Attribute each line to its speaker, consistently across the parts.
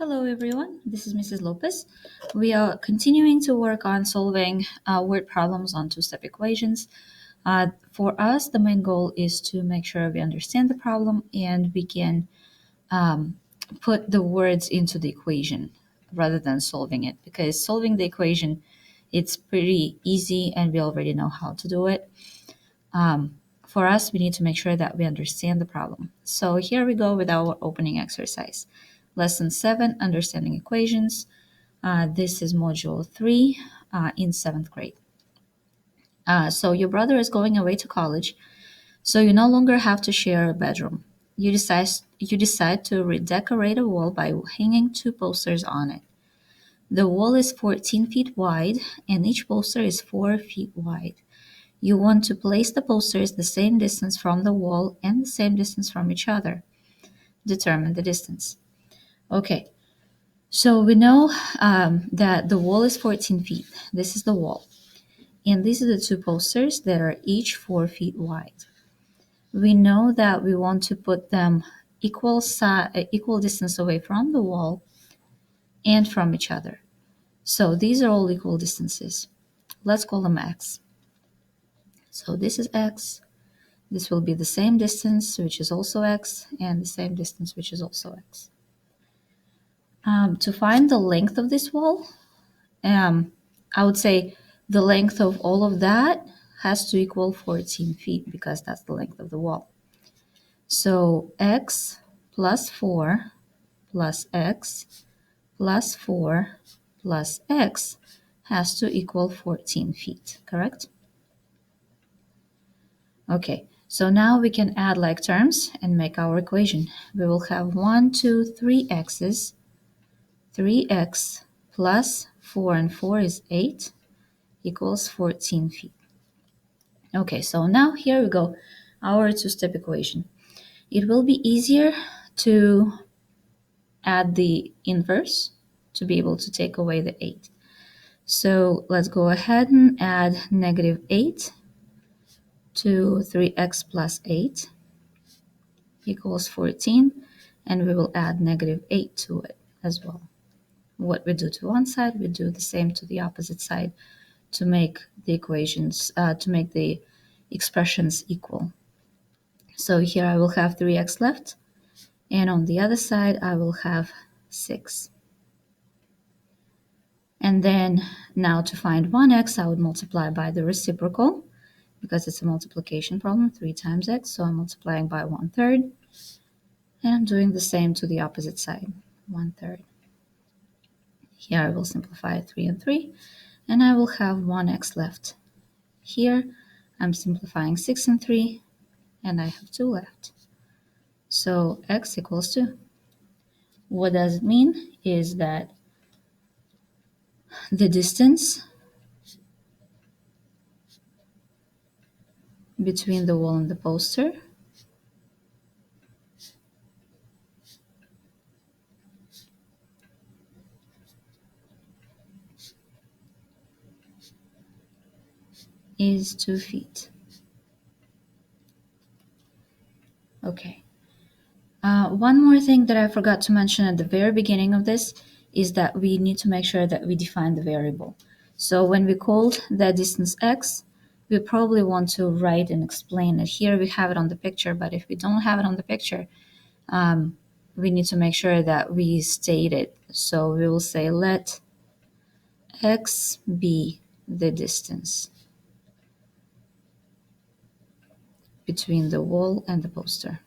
Speaker 1: Hello, everyone. This is Mrs. Lopez. We are continuing to work on solving word problems on two-step equations. For us, the main goal is to make sure we understand the problem and we can um, put the words into the equation rather than solving it. Because solving the equation, it's pretty easy and we already know how to do it. For us, we need to make sure that we understand the problem. So here we go with our opening exercise. Lesson 7, Understanding Equations. This is Module 3 in 7th grade. So your brother is going away to college, so you no longer have to share a bedroom. You decide to redecorate a wall by hanging two posters on it. The wall is 14 feet wide, and each poster is 4 feet wide. You want to place the posters the same distance from the wall and the same distance from each other. Determine the distance. Okay, so we know that the wall is 14 feet. This is the wall. And these are the two posters that are each 4 feet wide. We know that we want to put them equal distance away from the wall and from each other. So these are all equal distances. Let's call them x. So this is x. This will be the same distance, which is also x, and the same distance, which is also x. To find the length of this wall, I would say the length of all of that has to equal 14 feet because that's the length of the wall. So x plus 4 plus x plus 4 plus x has to equal 14 feet, correct? Okay, so now we can add like terms and make our equation. We will have 1, 2, 3 x's. 3x plus 4 and 4 is 8 equals 14 feet. Okay, so now here we go, our two-step equation. It will be easier to add the inverse to be able to take away the 8. So let's go ahead and add negative 8 to 3x plus 8 equals 14, and we will add negative 8 to it as well. What we do to one side, we do the same to the opposite side to make the expressions equal. So here I will have 3x left, and on the other side I will have 6. And then now to find 1x, I would multiply by the reciprocal because it's a multiplication problem, 3 times x, so I'm multiplying by 1/3. And I'm doing the same to the opposite side, 1/3. Here I will simplify 3 and 3, and I will have 1x left. Here I'm simplifying 6 and 3, and I have 2 left. So x equals 2. What does it mean is that the distance between the wall and the poster is 2 feet. Okay. One more thing that I forgot to mention at the very beginning of this is that we need to make sure that we define the variable. So when we called the distance x, we probably want to write and explain it. Here we have it on the picture, but if we don't have it on the picture, we need to make sure that we state it. So we will say let x be the distance between the wall and the poster.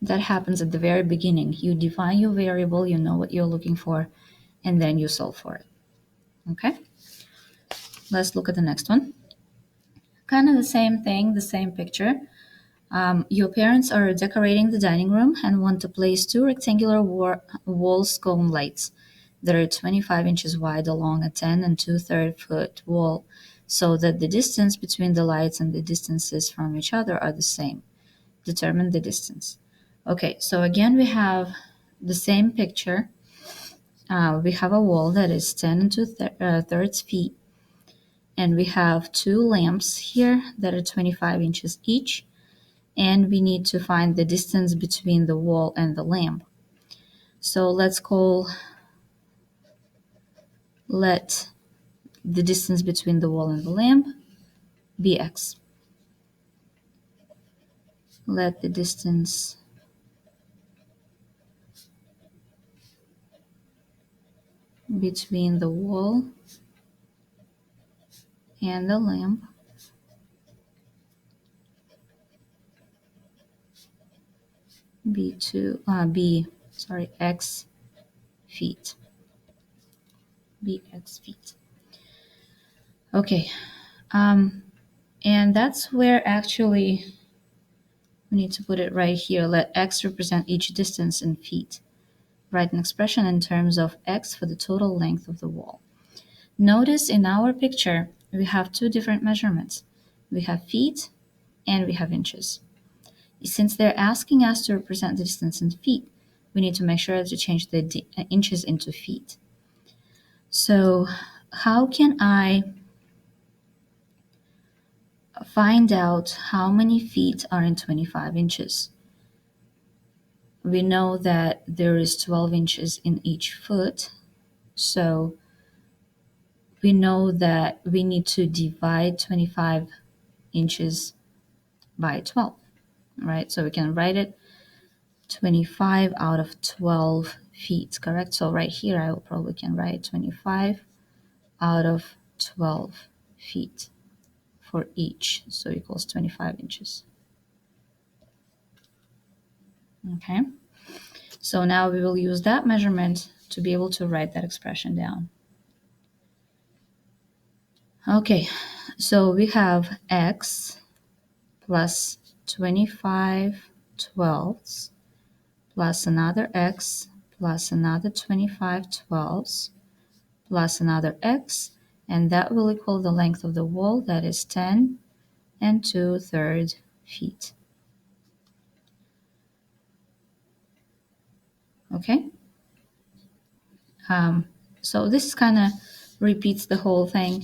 Speaker 1: That happens at the very beginning. You define your variable, you know what you're looking for, and then you solve for it. Okay? Let's look at the next one. Kind of the same thing, the same picture. Your parents are decorating the dining room and want to place two rectangular wall scone lights that are 25 inches wide along a 10 and 2/3 foot wall so that the distance between the lights and the distances from each other are the same. Determine the distance. Okay, so again, we have the same picture. We have a wall that is 10 and 2/3 feet, And we have two lamps here that are 25 inches each. And we need to find the distance between the wall and the lamp. So let the distance between the wall and the lamp be x. Let the distance between the wall and the lamp be x feet. Be x feet. Okay, and that's where actually we need to put it right here. Let x represent each distance in feet. Write an expression in terms of x for the total length of the wall. Notice in our picture, we have two different measurements. We have feet and we have inches. Since they're asking us to represent the distance in feet, we need to make sure to change the inches into feet. So how can I find out how many feet are in 25 inches? We know that there is 12 inches in each foot, so we know that we need to divide 25 inches by 12, right? So we can write it 25 out of 12 feet, correct? So right here, I probably can write 25 out of 12 feet for each, so equals 25 inches. Okay, so now we will use that measurement to be able to write that expression down. Okay, so we have x plus 25 twelfths plus another x plus another 25 twelfths plus another x, and that will equal the length of the wall, that is 10 2/3 feet. Okay, so this kind of repeats the whole thing,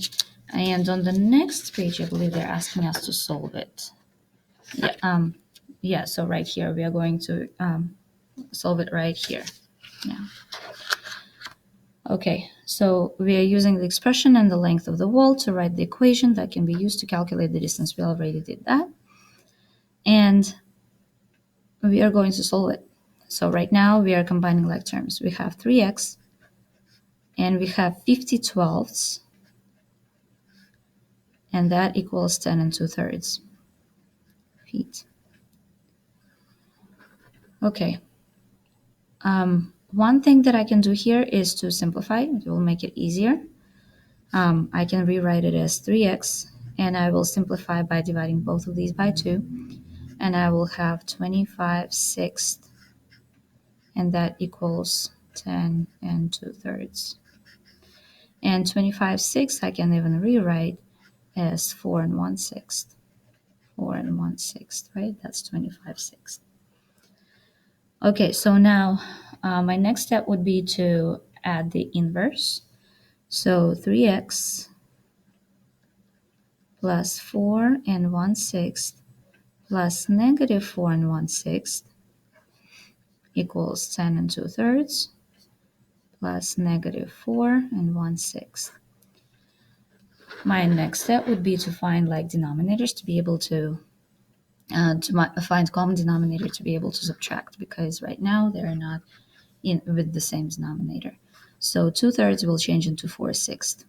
Speaker 1: and on the next page I believe they're asking us to solve it. Yeah, so right here we are going to solve it right here. Yeah. Okay, so we are using the expression and the length of the wall to write the equation that can be used to calculate the distance. We already did that. And we are going to solve it. So right now we are combining like terms. We have 3x and we have 50 twelfths, and that equals 10 2/3 feet. Okay. One thing that I can do here is to simplify. It will make it easier. I can rewrite it as 3x, and I will simplify by dividing both of these by 2, and I will have 25 sixths, and that equals 10 2/3. And 25 sixths I can even rewrite as 4 1/6. 4 1/6, right? That's 25 sixths. Okay, so now my next step would be to add the inverse. So 3x plus 4 1/6 plus negative 4 1/6 equals 10 2/3 plus negative 4 1/6. My next step would be to find like denominators to be able to find common denominator to be able to subtract, because right now they're not in with the same denominator. So 2/3 will change into 4/6.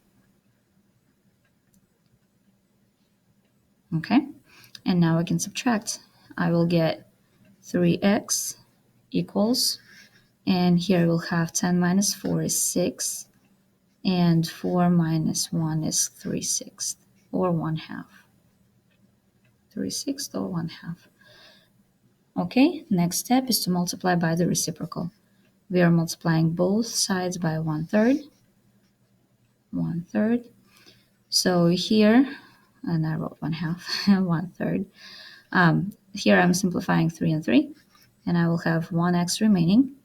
Speaker 1: Okay, and now I can subtract. I will get 3x equals, and here we'll have 10 minus 4 is 6, and 4 minus 1 is 3/6, or 1/2. 3/6 or 1/2. Okay, next step is to multiply by the reciprocal. We are multiplying both sides by 1/3. 1/3. So here, and I wrote 1/2, 1/3. Here I'm simplifying 3 and 3, and I will have 1x remaining.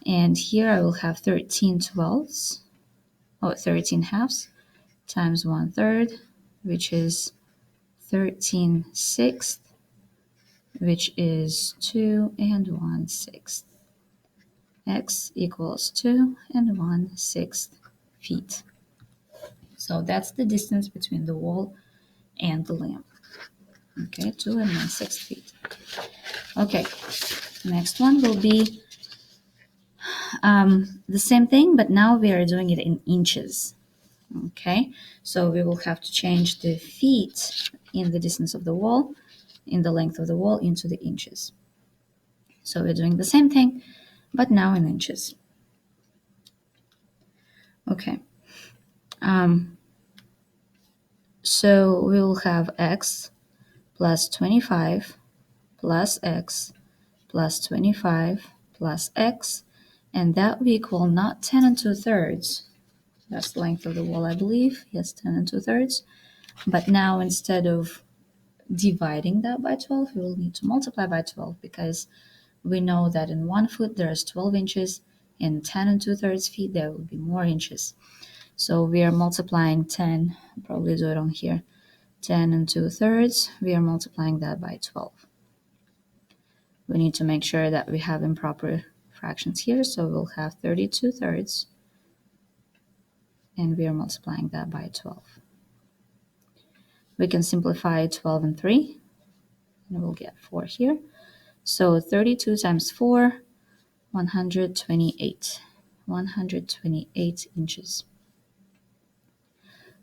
Speaker 1: And here I will have 13 twelfths, or 13 halves, times 1/3, which is 13/6, which is 2 and 1/6. X equals 2 and 1/6 feet. So that's the distance between the wall and the lamp. Okay, 2 and 1/6 feet. Okay, next one will be the same thing, but now we are doing it in inches. Okay, so we will have to change the feet in the distance of the wall, in the length of the wall, into the inches. So we're doing the same thing, but now in inches. Okay. So we will have x plus 25 plus x plus 25 plus x, and that will equal not 10 and 2/3. That's the length of the wall, I believe. Yes, 10 and 2/3. But now instead of dividing that by 12, we will need to multiply by 12 because we know that in 1 foot there's 12 inches. In 10 and 2/3 feet, there will be more inches. So we are multiplying 10, I'll probably do it on here, 10 and 2/3, we are multiplying that by 12. We need to make sure that we have improper fractions here, so we'll have 32/3, and we are multiplying that by 12. We can simplify 12 and 3, and we'll get 4 here. So 32 times 4, 128. 128 inches.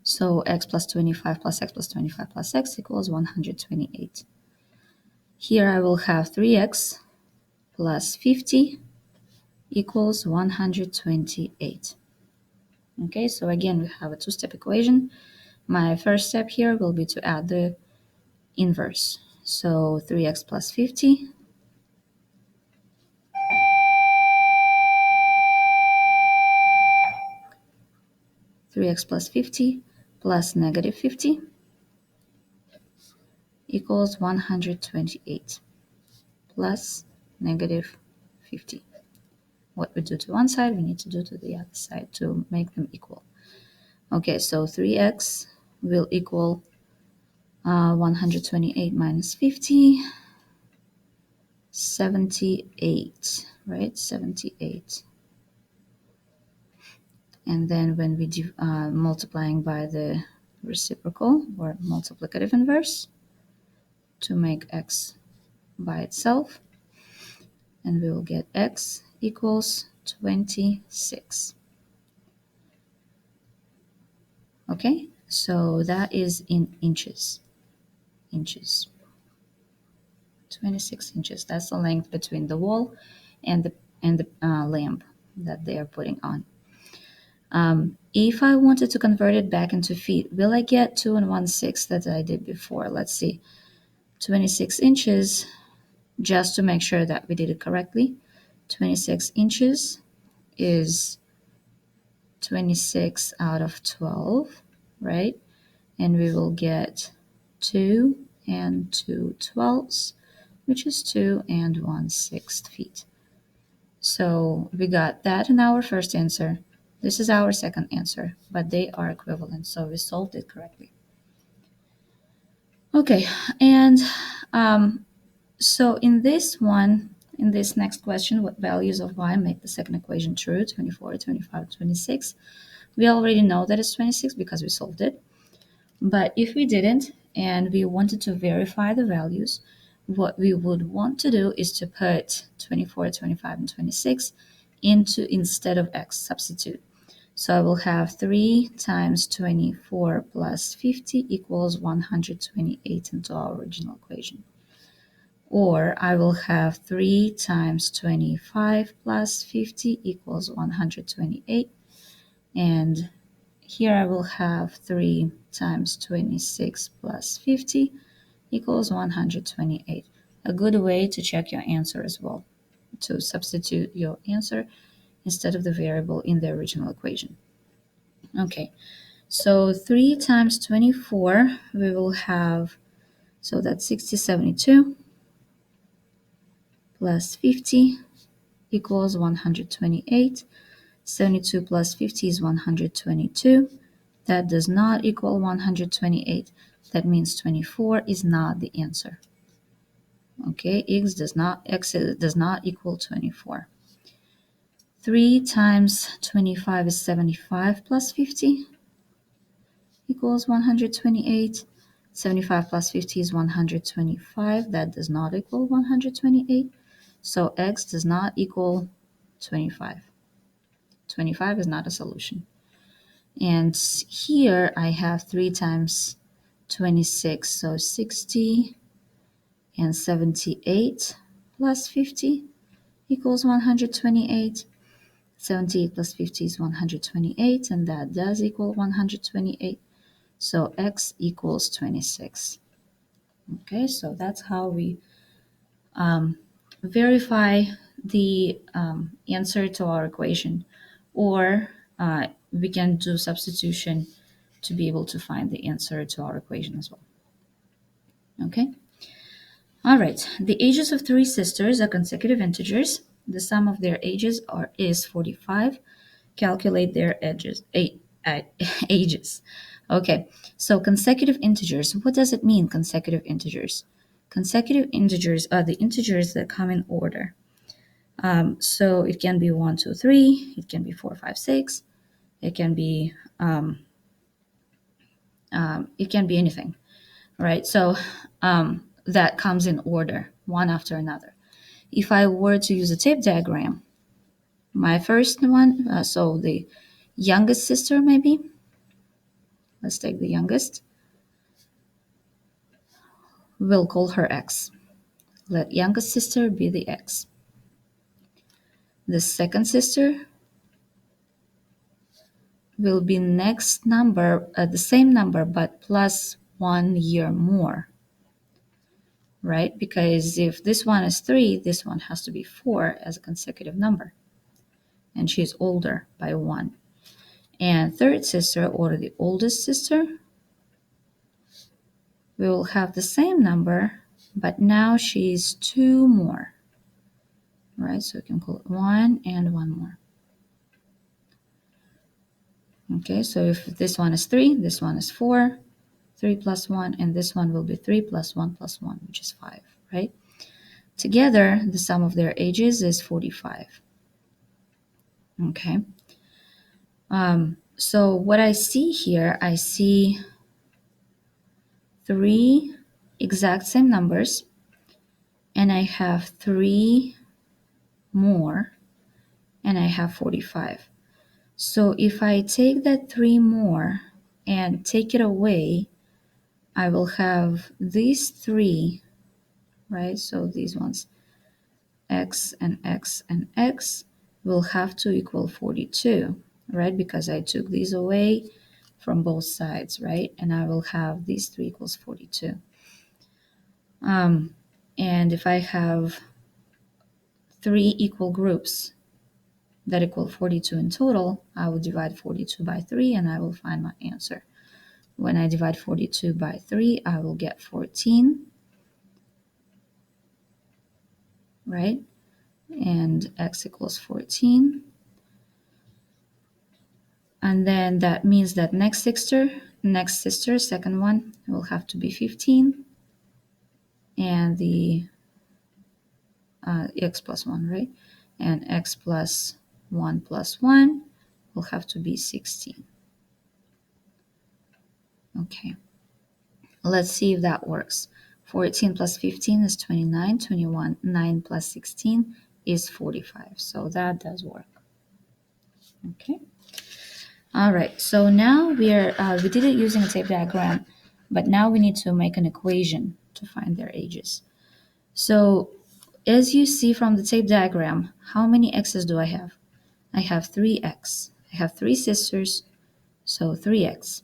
Speaker 1: So x plus 25 plus x plus 25 plus x equals 128. Here I will have 3x plus 50 equals 128. Okay, so again, we have a two-step equation. My first step here will be to add the inverse. So 3x plus 50 3x plus 50 plus negative 50 equals 128 plus negative 50. What we do to one side, we need to do to the other side to make them equal. Okay, so 3x will equal 128 minus 50, 78, right? 78. And then when we do multiplying by the reciprocal or multiplicative inverse to make x by itself, and we will get x equals 26. Okay, so that is in inches. 26 inches. That's the length between the wall and the lamp that they are putting on. If I wanted to convert it back into feet, will I get 2 and 1/6 that I did before? Let's see. 26 inches, just to make sure that we did it correctly. 26 inches is 26 out of 12, right? And we will get 2 and 2/12, which is 2 and 1/6 feet. So we got that in our first answer. This is our second answer, but they are equivalent, so we solved it correctly. Okay, and so in this next question, what values of y make the second equation true, 24, 25, 26? We already know that it's 26 because we solved it. But if we didn't and we wanted to verify the values, what we would want to do is to put 24, 25, and 26 instead of x, substitute. So I will have 3 times 24 plus 50 equals 128 into our original equation. Or I will have 3 times 25 plus 50 equals 128. And here I will have 3 times 26 plus 50 equals 128. A good way to check your answer as well, to substitute your answer instead of the variable in the original equation. Okay, so 3 times 24, we will have, so that's 60, 72 plus 50 equals 128. 72 plus 50 is 122. That does not equal 128. That means 24 is not the answer. Okay, x does not equal 24. 3 times 25 is 75 plus 50 equals 128. 75 plus 50 is 125. That does not equal 128. So x does not equal 25. 25 is not a solution. And here I have 3 times 26, so 60, and 78 plus 50 equals 128. 78 plus 50 is 128, and that does equal 128. So x equals 26. Okay, so that's how we verify the answer to our equation, or we can do substitution to be able to find the answer to our equation as well. Okay. All right. The ages of three sisters are consecutive integers. The sum of their ages is 45. Calculate their ages. Okay. So consecutive integers. What does it mean, consecutive integers? Consecutive integers are the integers that come in order. So it can be 1, 2, 3. It can be 4, 5, 6. It can be anything, right? So that comes in order, one after another. If I were to use a tape diagram, my first one, so the youngest sister, maybe. Let's take the youngest. We'll call her X. Let youngest sister be the X. The second sister will be next number, the same number, but plus 1 year more, right? Because if this one is 3, this one has to be 4 as a consecutive number. And she's older by 1. And third sister, or the oldest sister, we will have the same number, but now she's 2 more, right? So we can call it 1 and 1 more. Okay, so if this one is 3, this one is 4, 3 plus 1, and this one will be 3 plus 1 plus 1, which is 5, right? Together, the sum of their ages is 45. Okay. So what I see here, I see 3 exact same numbers, and I have 3 more, and I have 45. So if I take that 3 more and take it away, I will have these 3, right? So these ones, x and x and x, will have to equal 42, right? Because I took these away from both sides, right? And I will have these 3 equals 42. And if I have 3 equal groups that equal 42 in total, I will divide 42 by 3 and I will find my answer. When I divide 42 by 3, I will get 14, right? And x equals 14. And then that means that next sister, second one, will have to be 15. And the x plus 1, right? And x plus 1 will have to be 16. Okay. Let's see if that works. 14 plus 15 is 29. 21. 9 plus 16 is 45. So that does work. Okay. All right. So now we did it using a tape diagram, but now we need to make an equation to find their ages. So as you see from the tape diagram, how many x's do I have? I have 3x. I have 3 sisters, so 3x.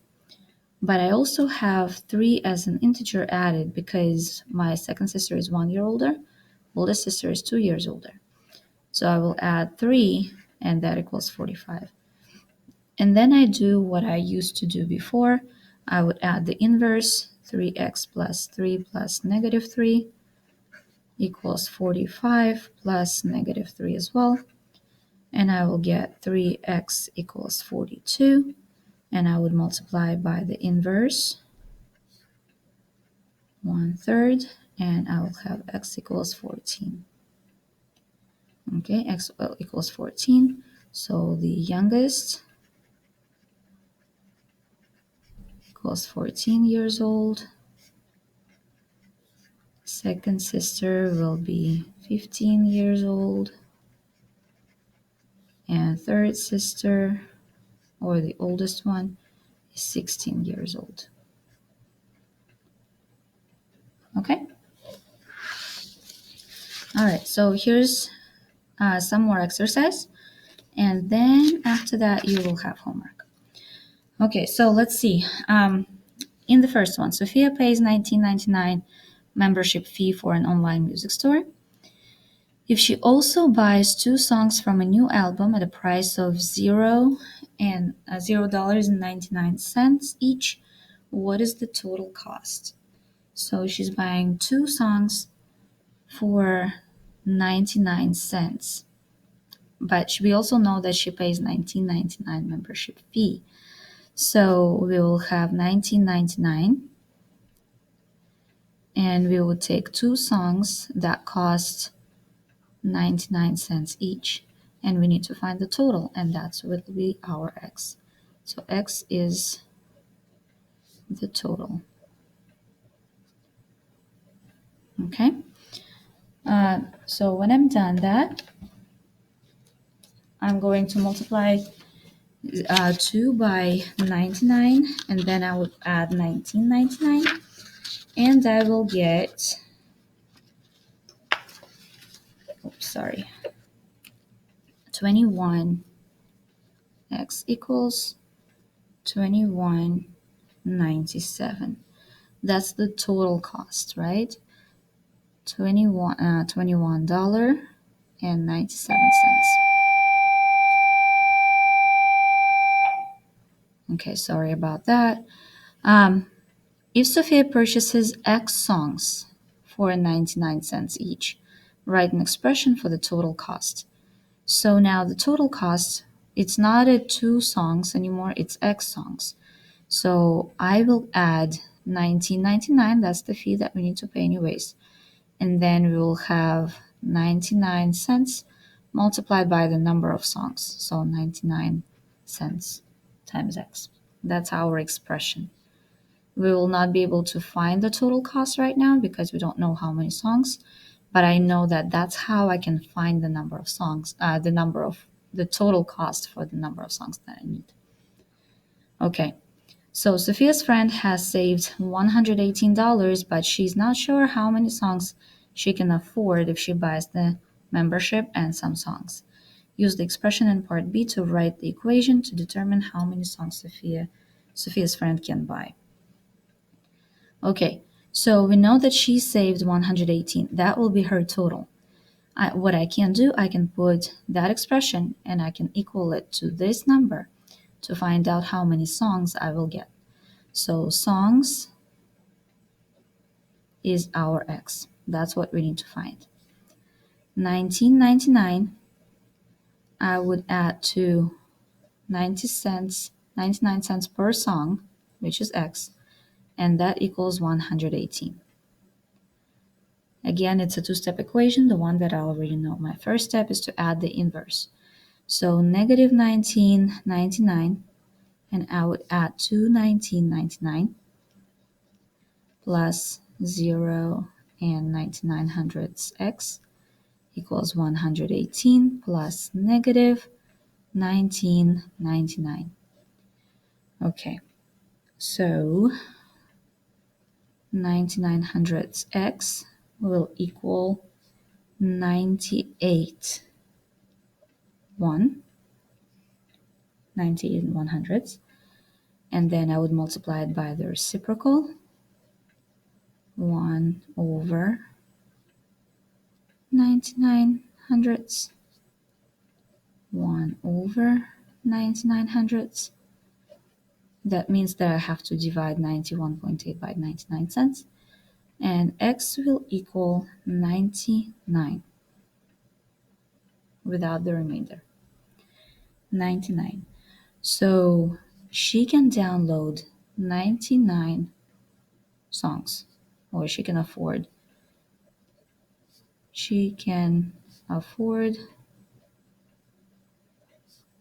Speaker 1: But I also have 3 as an integer added because my second sister is 1 year older, oldest sister is 2 years older. So I will add 3, and that equals 45. And then I do what I used to do before. I would add the inverse, 3x plus 3 plus negative 3 equals 45 plus negative 3 as well. And I will get 3x equals 42. and I would multiply by the inverse, 1/3, and I will have x equals 14. Okay, x equals 14. So the youngest equals 14 years old. Second sister will be 15 years old. And third sister, or the oldest one, is 16 years old. Okay? All right, so here's some more exercise. And then after that, you will have homework. Okay, so let's see. In the first one, Sophia pays $19.99 membership fee for an online music store. If she also buys 2 songs from a new album at a price of $0.99 each, what is the total cost? So she's buying 2 songs for 99 cents. But we also know that she pays $19.99 membership fee. So we will have $19.99, and we will take 2 songs that cost 99 cents each, and we need to find the total, and that's will be our x. So x is the total. Okay. So when I'm done that, I'm going to multiply 2 by 99, and then I would add 19.99, and I will get, oops, sorry, 21. X equals 21.97. That's the total cost, right? $21.97. Okay, sorry about that. If Sophia purchases X songs for 99 cents each, write an expression for the total cost. So now the total cost, it's not at 2 songs anymore, it's X songs. So I will add 19.99, that's the fee that we need to pay anyways. And then we will have 99 cents multiplied by the number of songs. So 99 cents times X. That's our expression. We will not be able to find the total cost right now because we don't know how many songs, but I know that that's how I can find the number of songs, the total cost for the number of songs that I need. Okay, so Sophia's friend has saved $118, but she's not sure how many songs she can afford if she buys the membership and some songs. Use the expression in part B to write the equation to determine how many songs Sophia's friend can buy. Okay, so we know that she saved 118. That will be her total. What I can do, I can put that expression and I can equal it to this number to find out how many songs I will get. So songs is our x. That's what we need to find. 19.99, I would add to 99 cents per song, which is x, and that equals 118. Again, it's a two-step equation, the one that I already know. My first step is to add the inverse. So negative 19.99, and I would add to 19.99 plus 0 and 99 hundredths x equals 118 plus negative 19.99. Okay, so 99 hundredths x will equal 98 1/100, and then I would multiply it by the reciprocal, 1 over 99 hundredths, 1 over 99 hundredths. That means that I have to divide 91.8 by 99 cents, and x will equal 99 without the remainder. 99. So she can download 99 songs, or she can afford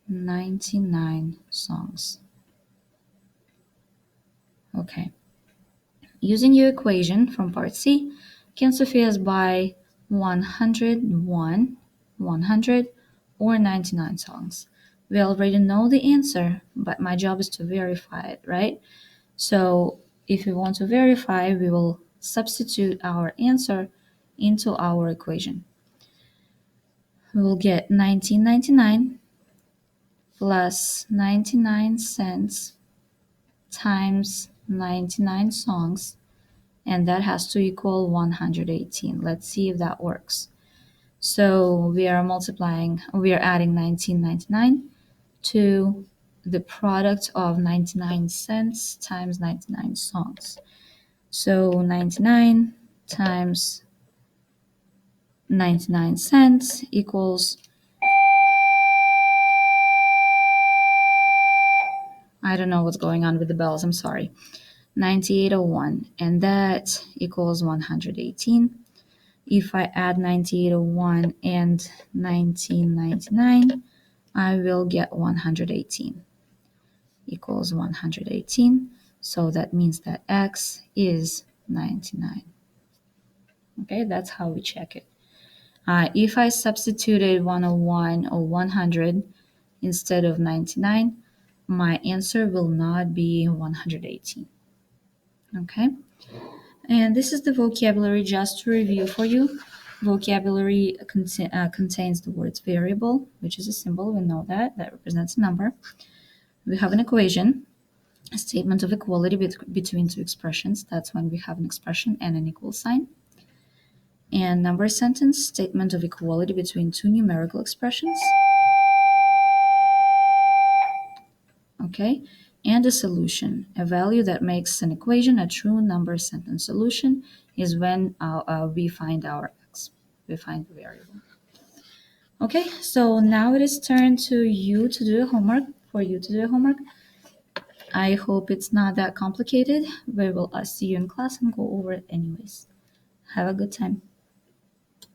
Speaker 1: 99 songs. Okay. Using your equation from part C, can Sophia's buy 101, 100, or 99 songs? We already know the answer, but my job is to verify it, right? So if we want to verify, we will substitute our answer into our equation. We will get 19.99 plus 99 cents times 99 songs, and that has to equal 118. Let's see if that works. So we are adding 19.99 to the product of 99 cents times 99 songs. So 99 times 99 cents equals, I don't know what's going on with the bells, I'm sorry, 9801, and that equals 118. If I add 9801 and 1999, I will get 118 equals 118. So that means that X is 99. Okay, that's how we check it. If I substituted 101 or 100 instead of 99, my answer will not be 118. Okay, and this is the vocabulary just to review for you. Vocabulary contains the words variable, which is a symbol, we know that represents a number. We have an equation, a statement of equality between two expressions, that's when we have an expression and an equal sign. And number sentence, statement of equality between two numerical expressions. Okay, and a solution, a value that makes an equation a true number sentence. Solution is when we find our x, we find the variable. Okay, so now it is turn to you to do homework, for you to do homework. I hope it's not that complicated. We will see you in class and go over it anyways. Have a good time.